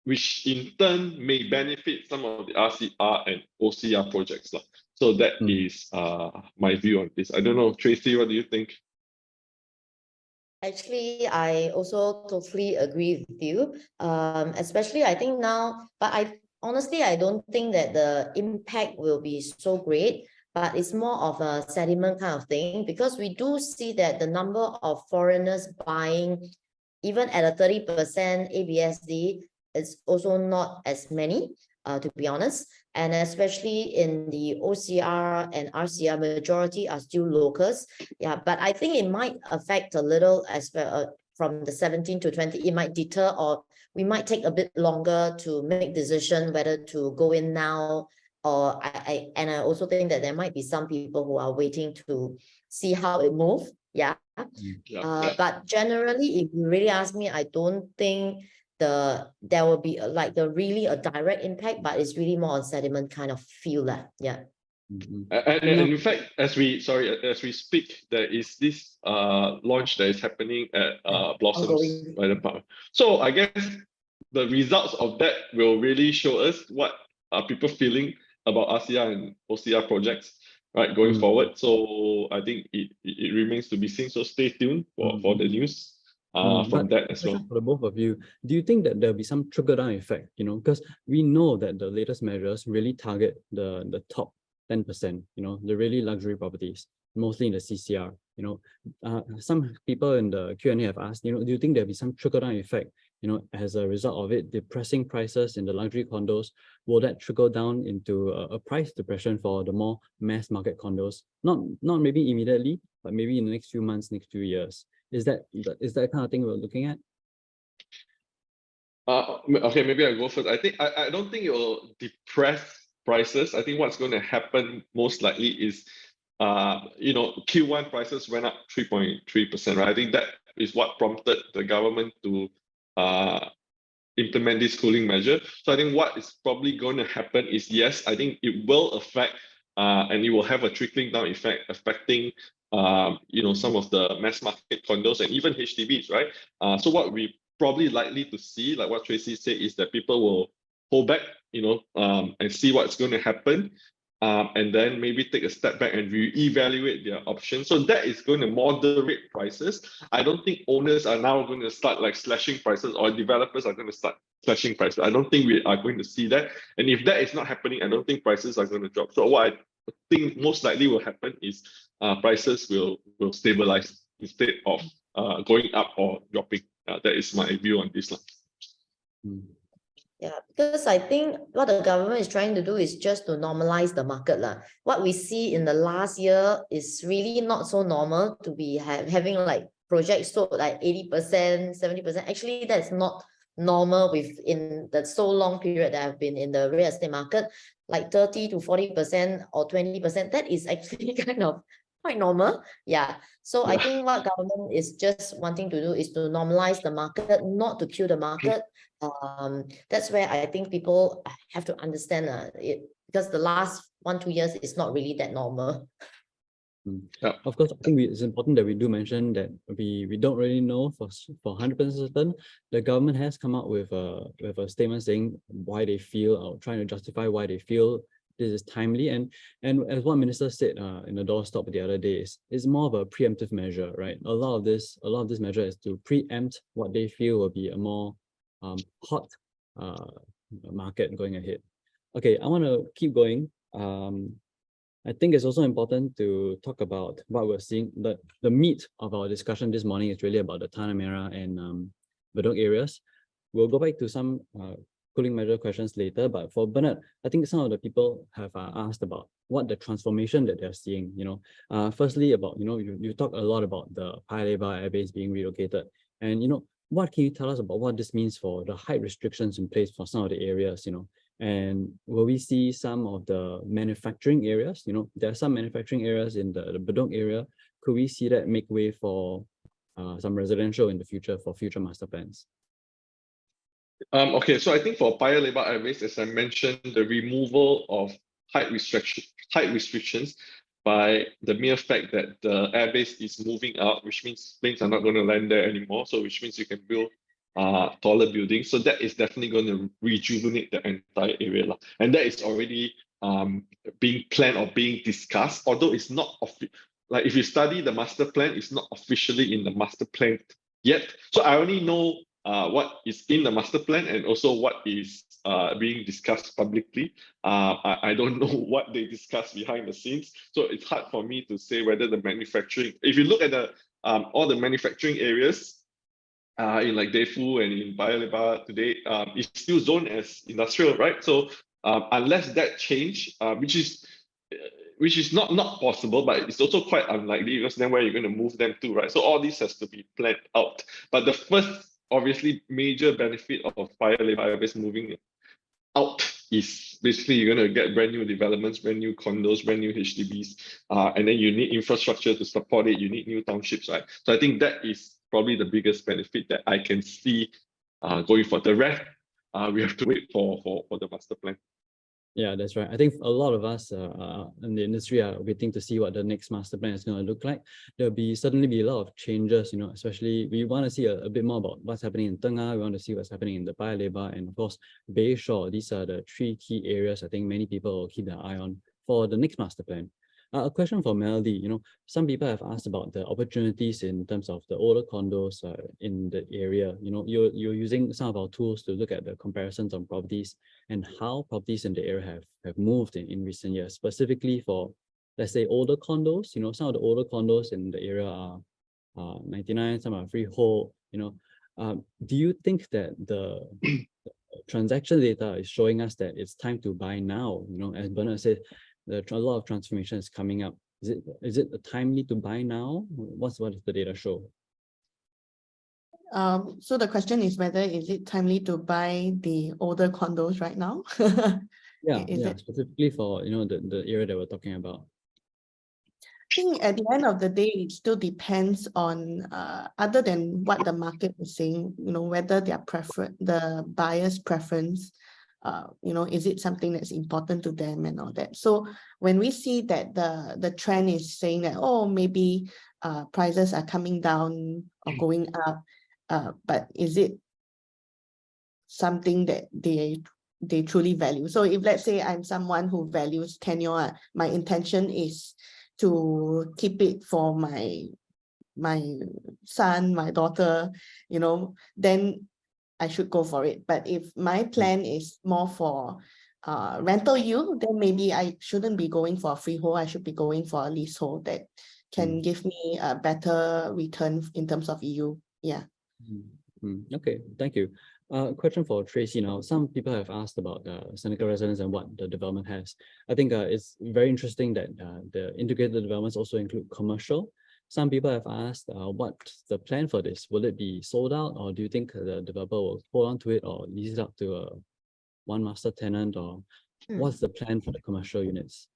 Speaker 3: which in turn may benefit some of the RCR and OCR projects. So that is my view on this. I don't know, Tracy, what do you think?
Speaker 4: Actually, I also totally agree with you. Especially, I think now, but honestly, I don't think that the impact will be so great, but it's more of a sentiment kind of thing, because we do see that the number of foreigners buying, even at a 30% ABSD, is also not as many, to be honest. And especially in the OCR and RCR, majority are still locals. Yeah, but I think it might affect a little as from the 17 to 20, it might deter, or we might take a bit longer to make decision whether to go in now. Or I also think that there might be some people who are waiting to see how it moves. Yeah. But generally, if you really ask me, I don't think there will be really a direct impact, but it's really more on sentiment kind of feel that. Yeah.
Speaker 3: And in fact, as we speak, there is this launch that is happening at Blossoms by the Park. So I guess the results of that will really show us what are people feeling about RCR and OCR projects, right, going forward. So I think it remains to be seen. So stay tuned for the news from that as well.
Speaker 2: For the both of you, do you think that there'll be some trickle-down effect? Because we know that the latest measures really target the top 10%, the really luxury properties, mostly in the CCR. Some people in the Q&A have asked, do you think there'll be some trickle-down effect as a result of it depressing prices in the luxury condos, will that trickle down into a price depression for the more mass market condos? Not maybe immediately, but maybe in the next few months, next few years. Is that kind of thing we're looking at?
Speaker 3: Okay, maybe I'll go first. I don't think it will depress prices. I think what's going to happen most likely is Q1 prices went up 3.3%, right? I think that is what prompted the government to implement this cooling measure. So I think what is probably going to happen is, yes, I think it will affect and it will have a trickling down effect affecting some of the mass market condos and even HDBs, right? So what we probably likely to see, like what Tracy said, is that people will hold back, and see what's going to happen, and then maybe take a step back and reevaluate their options. So that is going to moderate prices. I don't think owners are now going to start like slashing prices, or developers are going to start slashing prices. I don't think we are going to see that. And if that is not happening, I don't think prices are going to drop. So what I think most likely will happen is prices will stabilize instead of going up or dropping. That is my view on this.
Speaker 4: Yeah, because I think what the government is trying to do is just to normalize the market. What we see in the last year is really not so normal to be having like projects sold like 80%, 70%. Actually, that's not normal within the so long period that I've been in the real estate market, like 30 to 40% or 20%. That is actually kind of quite normal. Yeah. So I think what government is just wanting to do is to normalize the market, not to kill the market. That's where I think people have to understand it, because the last 1-2 years is not really that normal.
Speaker 2: Yeah. Of course, I think it's important that we do mention that we don't really know for 100% certain. The government has come out with a statement saying why they feel, or trying to justify why they feel this is timely, and as one minister said in the doorstop the other day, is more of a preemptive measure, right? A lot of this measure is to preempt what they feel will be a more hot market going ahead. Okay, I want to keep going. I think it's also important to talk about what we're seeing. The meat of our discussion this morning is really about the Tanah Merah and Bedok areas. We'll go back to some cooling measure questions later, but for Bernard, I think some of the people have asked about what the transformation that they're seeing. Firstly about you talk a lot about the Paya Lebar airbase being relocated, and what can you tell us about what this means for the height restrictions in place for some of the areas? And will we see some of the manufacturing areas? There are some manufacturing areas in the Bedok area. Could we see that make way for some residential in the future, for future master plans?
Speaker 3: Okay, so I think for Paya Lebar airbase, as I mentioned, the removal of height restrictions by the mere fact that the airbase is moving out, which means planes are not going to land there anymore. So which means you can build taller buildings. So that is definitely going to rejuvenate the entire area. And that is already being planned or being discussed, although it's not like if you study the master plan, it's not officially in the master plan yet. So I only know what is in the master plan and also what is being discussed publicly. I don't know what they discuss behind the scenes. So it's hard for me to say whether the manufacturing, if you look at the all the manufacturing areas, in like Defu and in Paya Lebar today, is still zoned as industrial, right? So unless that change, which is not possible, but it's also quite unlikely, because then where you're going to move them to, right? So all this has to be planned out. But the first, obviously, major benefit of Paya Lebar airbase moving out is basically you're going to get brand new developments, brand new condos, brand new HDBs, and then you need infrastructure to support it. You need new townships, right? So I think that is probably the biggest benefit that I can see going for. The rest, we have to wait for the master plan.
Speaker 2: Yeah, that's right. I think a lot of us in the industry are waiting to see what the next master plan is going to look like. There'll certainly be a lot of changes, especially we want to see a bit more about what's happening in Tengah. We want to see what's happening in the Paya Lebar and of course Bayshore. These are the 3 key areas I think many people will keep their eye on for the next master plan. A question for Melody. Some people have asked about the opportunities in terms of the older condos in the area. You're using some of our tools to look at the comparisons on properties and how properties in the area have moved in recent years, specifically for, let's say, older condos. Some of the older condos in the area are 99, some are freehold. Do you think that the transaction data is showing us that it's time to buy now? You know, as Bernard said, a lot of transformation is coming up. Is it timely to buy now? What does the data show?
Speaker 1: So the question is whether is it timely to buy the older condos right now?
Speaker 2: Yeah,
Speaker 1: Is it?
Speaker 2: specifically for the area that we're talking about.
Speaker 1: I think at the end of the day, it still depends on other than what the market is saying, whether the buyer's preference, is it something that's important to them and all that. So when we see that the trend is saying that, oh, maybe prices are coming down or going up, but is it something that they truly value? So if let's say I'm someone who values tenure, my intention is to keep it for my son, my daughter, then I should go for it. But if my plan is more for rental yield, then maybe I shouldn't be going for a freehold. I should be going for a leasehold that can give me a better return in terms of yield. Yeah.
Speaker 2: Okay, thank you. Question for Tracy now. Some people have asked about Seneca residence and what the development has. I think it's very interesting that the integrated developments also include commercial. Some people have asked what's the plan for this? Will it be sold out, or do you think the developer will hold on to it or lease it out to one master tenant, or what's the plan for the commercial units?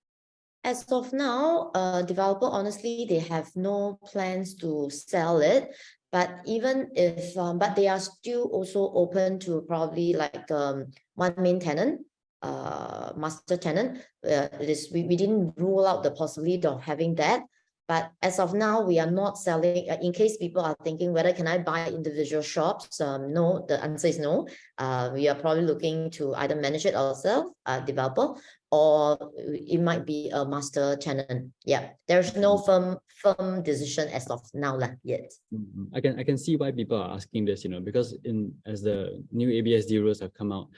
Speaker 4: As of now, developer, honestly, they have no plans to sell it. But even if, but they are still also open to probably like one main tenant, master tenant. We didn't rule out the possibility of having that. But as of now, we are not selling. In case people are thinking whether can I buy individual shops? No, the answer is no. We are probably looking to either manage it ourselves, developer, or it might be a master tenant. Yeah, there's no firm decision as of now yet.
Speaker 2: I can see why people are asking this, because as the new ABSD rules have come out,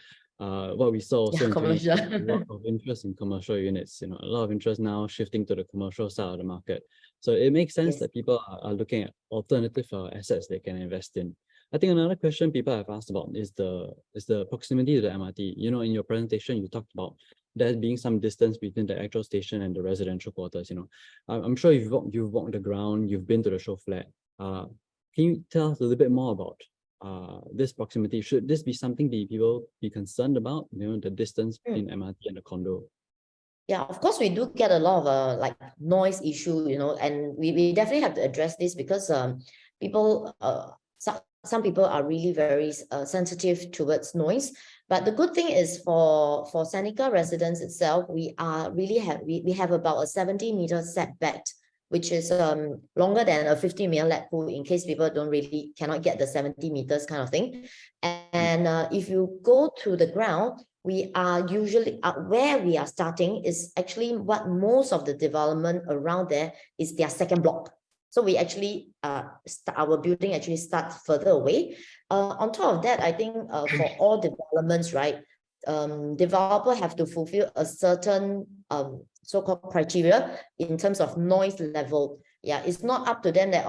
Speaker 2: what we saw also in 2020, a lot of interest in commercial units, a lot of interest now shifting to the commercial side of the market. So it makes sense that people are looking at alternative assets they can invest in. I think another question people have asked about is the proximity to the MRT. In your presentation, you talked about there being some distance between the actual station and the residential quarters. I'm sure you've walked the ground, you've been to the show flat. Can you tell us a little bit more about this proximity? Should this be something that people be concerned about? The distance between MRT and the condo.
Speaker 4: Yeah, of course, we do get a lot of like noise issue, and we definitely have to address this because people, some people are really very sensitive towards noise. But the good thing is for Seneca residence itself, we have about a 70-meter setback, which is longer than a 50-meter lat pool in case people cannot get the 70 meters kind of thing. And if you go to the ground, we are usually where we are starting is actually what most of the development around there is their second block. So we actually our building actually starts further away. On top of that, I think for all developments, right, developer have to fulfill a certain so-called criteria in terms of noise level. Yeah, it's not up to them that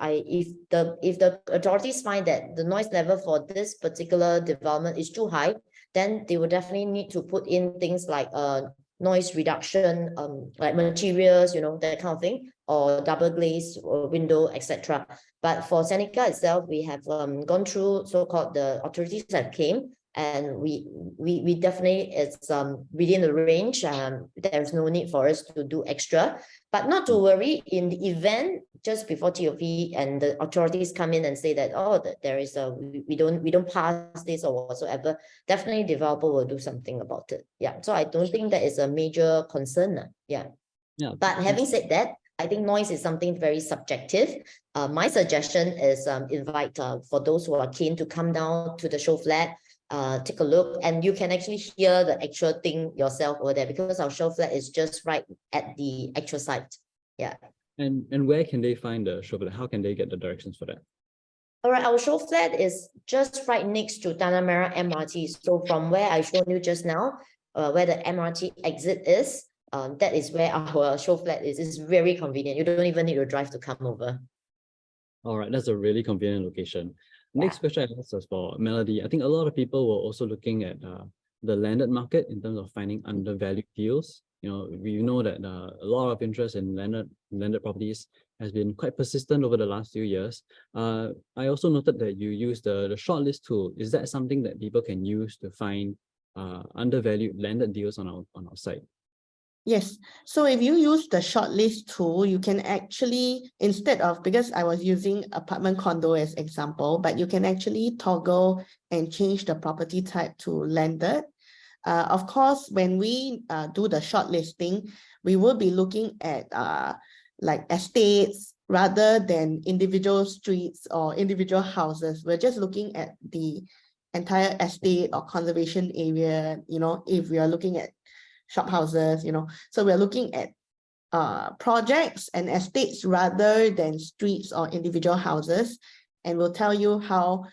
Speaker 4: if the authorities find that the noise level for this particular development is too high, then they will definitely need to put in things like noise reduction, like materials, that kind of thing, or double glazed or window, etc. But for Seneca itself, we have gone through so-called the authorities that came, and we definitely, it's within the range. There's no need for us to do extra, but not to worry. In the event just before TOP and the authorities come in and say that, oh, there is we don't pass this or whatsoever, definitely developer will do something about it. Yeah, so I don't think that is a major concern. Yeah. But having said that, I think noise is something very subjective. My suggestion is invite for those who are keen to come down to the show flat, take a look, and you can actually hear the actual thing yourself over there, because our show flat is just right at the actual site. Yeah.
Speaker 2: And where can they find the show flat? How can they get the directions for that?
Speaker 4: All right, our show flat is just right next to Tanah Merah MRT. So from where I showed you just now, where the MRT exit is, that is where our show flat is. It's very convenient. You don't even need to drive to come over.
Speaker 2: All right, that's a really convenient location. Next question I asked was for Melody. I think a lot of people were also looking at the landed market in terms of finding undervalued deals. We know that a lot of interest in landed properties has been quite persistent over the last few years. I also noted that you use the shortlist tool. Is that something that people can use to find undervalued landed deals on our site?
Speaker 1: Yes. So if you use the shortlist tool, you can actually, instead of, because I was using apartment condo as example, but you can actually toggle and change the property type to landed. Of course, when we do the shortlisting, we will be looking at like estates rather than individual streets or individual houses. We're just looking at the entire estate or conservation area, if we are looking at shop houses, so we're looking at projects and estates rather than streets or individual houses, and we'll tell you how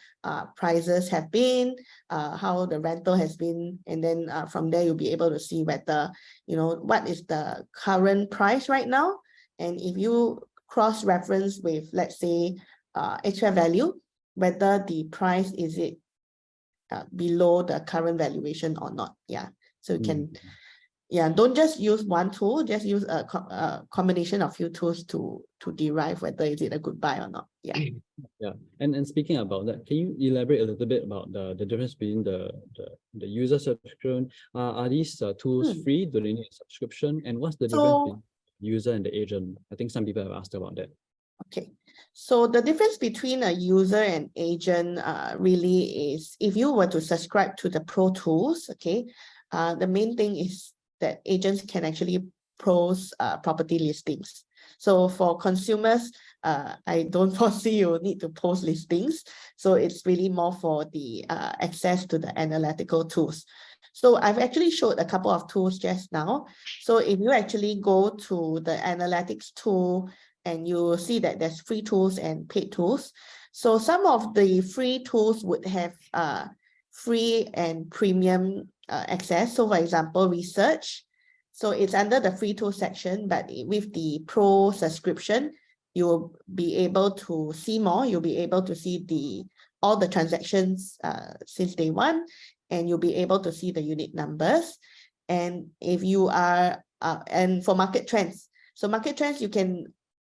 Speaker 1: prices have been, how the rental has been, and then from there you'll be able to see whether what is the current price right now, and if you cross-reference with, let's say, HF value, whether the price is it below the current valuation or not. So you can don't just use one tool, just use a combination of few tools to derive whether is it a good buy or not.
Speaker 2: And speaking about that, can you elaborate a little bit about the difference between the user subscription? Are these tools free? Do they need a subscription? And what's the difference between user and the agent? I think some people have asked about that.
Speaker 1: Okay, so the difference between a user and agent really is, if you were to subscribe to the Pro tools, the main thing is that agents can actually post property listings. So for consumers, I don't foresee you need to post listings. So it's really more for the access to the analytical tools. So I've actually showed a couple of tools just now. So if you actually go to the analytics tool, and you will see that there's free tools and paid tools. So some of the free tools would have free and premium access. So for example, research. So it's under the free tool section, but with the Pro subscription, you'll be able to see more. You'll be able to see all the transactions since day one, and you'll be able to see the unit numbers. And if you are, and for market trends, so market trends,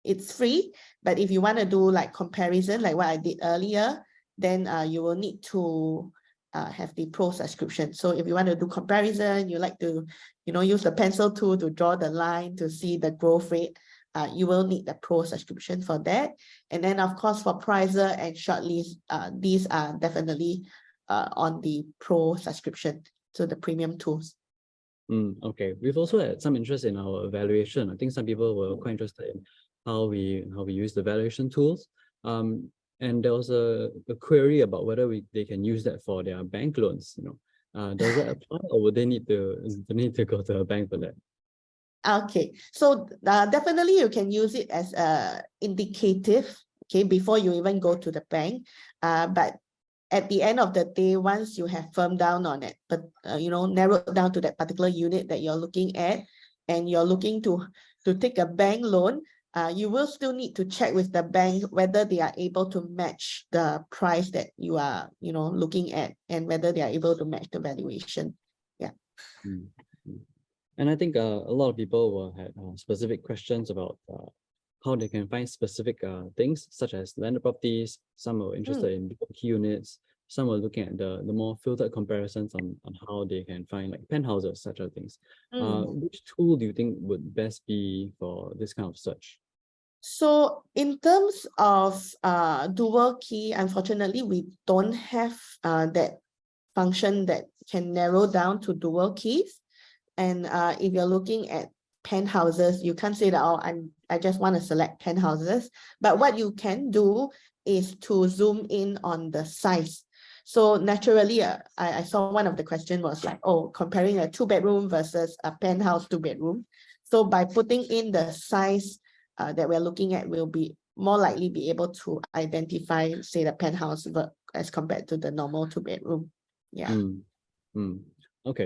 Speaker 1: it's free, but if you want to do like comparison, like what I did earlier, then you will need to have the Pro subscription. So if you want to do comparison, you like to, use the pencil tool to draw the line to see the growth rate, you will need the Pro subscription for that. And then of course for pricer and shortlist, these are definitely on the Pro subscription, so the premium tools.
Speaker 2: Okay, we've also had some interest in our valuation. I think some people were quite interested in how we use the valuation tools. And there was a query about whether they can use that for their bank loans. Does that apply, or would they need to go to a bank for that?
Speaker 1: Okay, so definitely you can use it as a indicative, before you even go to the bank. But at the end of the day, once you have firmed down on it, but narrowed down to that particular unit that you're looking at, and you're looking to take a bank loan, you will still need to check with the bank whether they are able to match the price that you are, looking at, and whether they are able to match the valuation.
Speaker 2: And I think a lot of people will have specific questions about how they can find specific things, such as landed properties. Some are interested in key units. Some are looking at the more filtered comparisons on how they can find like penthouses, such other things. Which tool do you think would best be for this kind of search?
Speaker 1: So in terms of dual key, unfortunately, we don't have that function that can narrow down to dual keys. And if you're looking at penthouses, you can't say that, oh, I just want to select penthouses. But what you can do is to zoom in on the size. So naturally, I saw one of the questions was like, oh, comparing a 2-bedroom versus a penthouse 2-bedroom. So by putting in the size that we're looking at, we'll be more likely be able to identify, say, the penthouse as compared to the normal 2-bedroom.
Speaker 2: Okay.